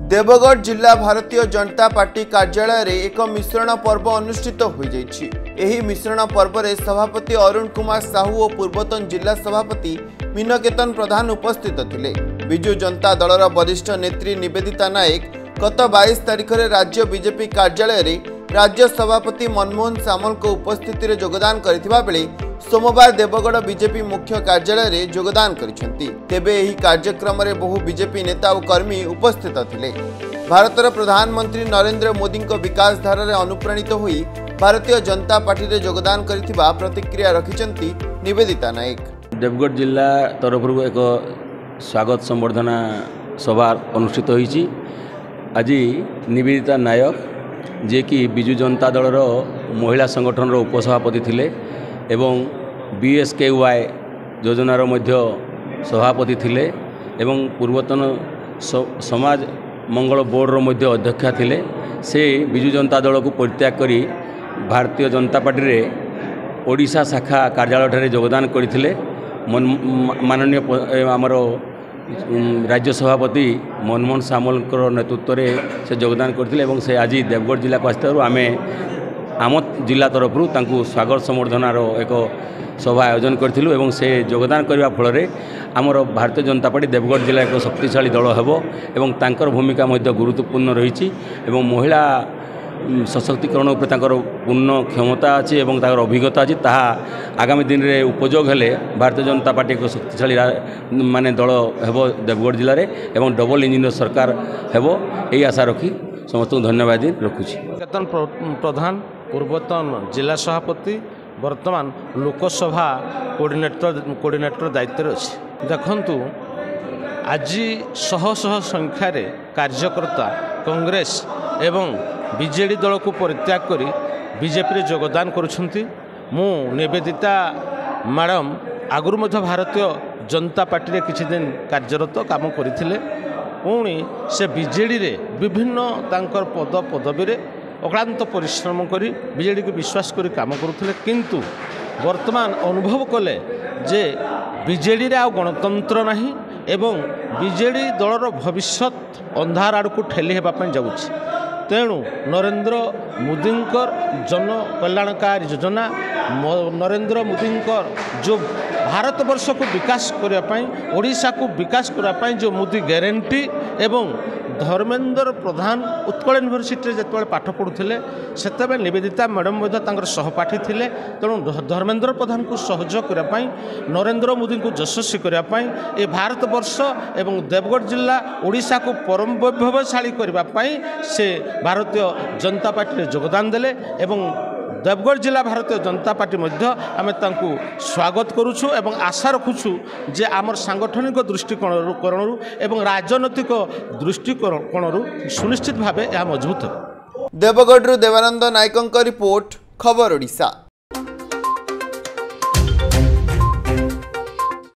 देवगढ़ जिला भारतीय जनता पार्टी कार्यालय रे एक मिश्रण पर्व अनुष्ठित हो जाइछि। एही मिश्रण पर्व रे सभापति अरुण कुमार साहू और पूर्वतन जिला सभापति मीनकेतन प्रधान उपस्थित थिले। बिजु जनता दलर वरिष्ठ नेत्री निवेदिता नायक गत 22 तारिख रे राज्य बीजेपी कार्यालय रे राज्य सभापति मनमोहन सामल को उपस्थिति रे योगदान करथिबा बेले सोमवार देवगढ़ बीजेपी मुख्य कार्यालय रे योगदान करिसेंती। तेबे एही कार्यक्रम रे बहु बीजेपी नेता और कर्मी उपस्थित थिले। भारतर प्रधानमंत्री नरेंद्र मोदी को विकास धारा रे अनुप्राणित होई भारतीय जनता पार्टी रे योगदान करथिबा प्रतिक्रिया रखिसेंती निवेदिता नायक। देवगढ़ जिला तरफ एक स्वागत संबर्धना सभा अनुष्ठित होईची। आज निवेदिता नायक जे कि बिजु जनता दलर महिला संगठन उपसभापति थिले एवं BSKY योजनार मध्य सभापति थिले एवं पूर्वतन समाज मंगल बोर्डर मध्य अध्यक्षा थिले। से बिजु जनता दल को परित्याग करी भारतीय जनता पार्टी रे ओडिशा शाखा कार्यालय ठारे योगदान करथिले। माननीय आमर राज्य सभापति मनमोहन सामल नेतृत्व में से योगदान करथिले एवं से आज देवगढ़ जिला को आस्तारु आमे आम जिला तरफ स्वागत संबर्धनार एक सभा आयोजन करथिलु एवं से योगदान करने फल आमर भारतीय जनता पार्टी देवगढ़ जिला एक शक्तिशाली दल हेबो एवं तांकर भूमिका मध्य गुरुत्वपूर्ण रही एवं महिला सशक्तिकरण उपर तांकर पूर्ण क्षमता अच्छी एवं तांकर अभिज्ञता अच्छी ताहा आगामी दिन में उपयोग हेले भारतीय जनता पार्टी एक शक्तिशाली माने दल हेबो देवगढ़ जिले में एवं डबल इंजिन सरकार हेबो यही आशा रखी समस्त धन्यवाद रखुछि। मीनकेतन प्रधान पूर्वतन जिला सभापति वर्तमान लोकसभा कोऑर्डिनेटर दायित्व अच्छे। देखंतु आज शह शह संख्यार कार्यकर्ता कांग्रेस एवं बीजेडी दल को परित्याग करी बीजेपी योगदान करुछंती। मु निवेदिता मैडम आगुरी मध्य भारतीय जनता पार्टी रे किछि दिन कार्यरत काम करथिले। पुणी से बीजेडी रे विभिन्न तांकर पद पदवी रे अक्लांत परिश्रम करी बीजेडी को विश्वास करी काम करुथिले। किंतु वर्तमान अनुभव कले जे बीजेडी रे आ गणतंत्र नाही एवं बीजेडी दलर भविष्य अंधार आड़ को ठेली हेबा पई जाउछि। तेणु नरेंद्र मोदी जन कल्याणकारी योजना नरेंद्र मोदी जो भारत वर्ष को विकास करने ओडिशा को विकास करने जो मोदी ग्यारंटी एवं धर्मेंद्र प्रधान उत्कल यूनिवर्सिटी जो पाठ पढ़ुले से निवेदिता मैडम सहपाठी थे। तेणु धर्मेंद्र प्रधान को सहयोग करने नरेंद्र मोदी को यशस्वी करने भारत वर्ष एवं देवगढ़ जिला ओडिशा को परम वैभवशाली करने से भारतीय जनता पार्टी योगदान देले एवं देवगढ़ जिला भारतीय जनता पार्टी आम स्वागत करुछु एवं आशा रखुछु जे आमर सांगठनिक दृष्टिकोण एवं राजनैतिक दृष्टिकोण सुनिश्चित भाव यह मजबूत हो। देवगढ़ देवानंद नायकों रिपोर्ट खबर ओडिशा।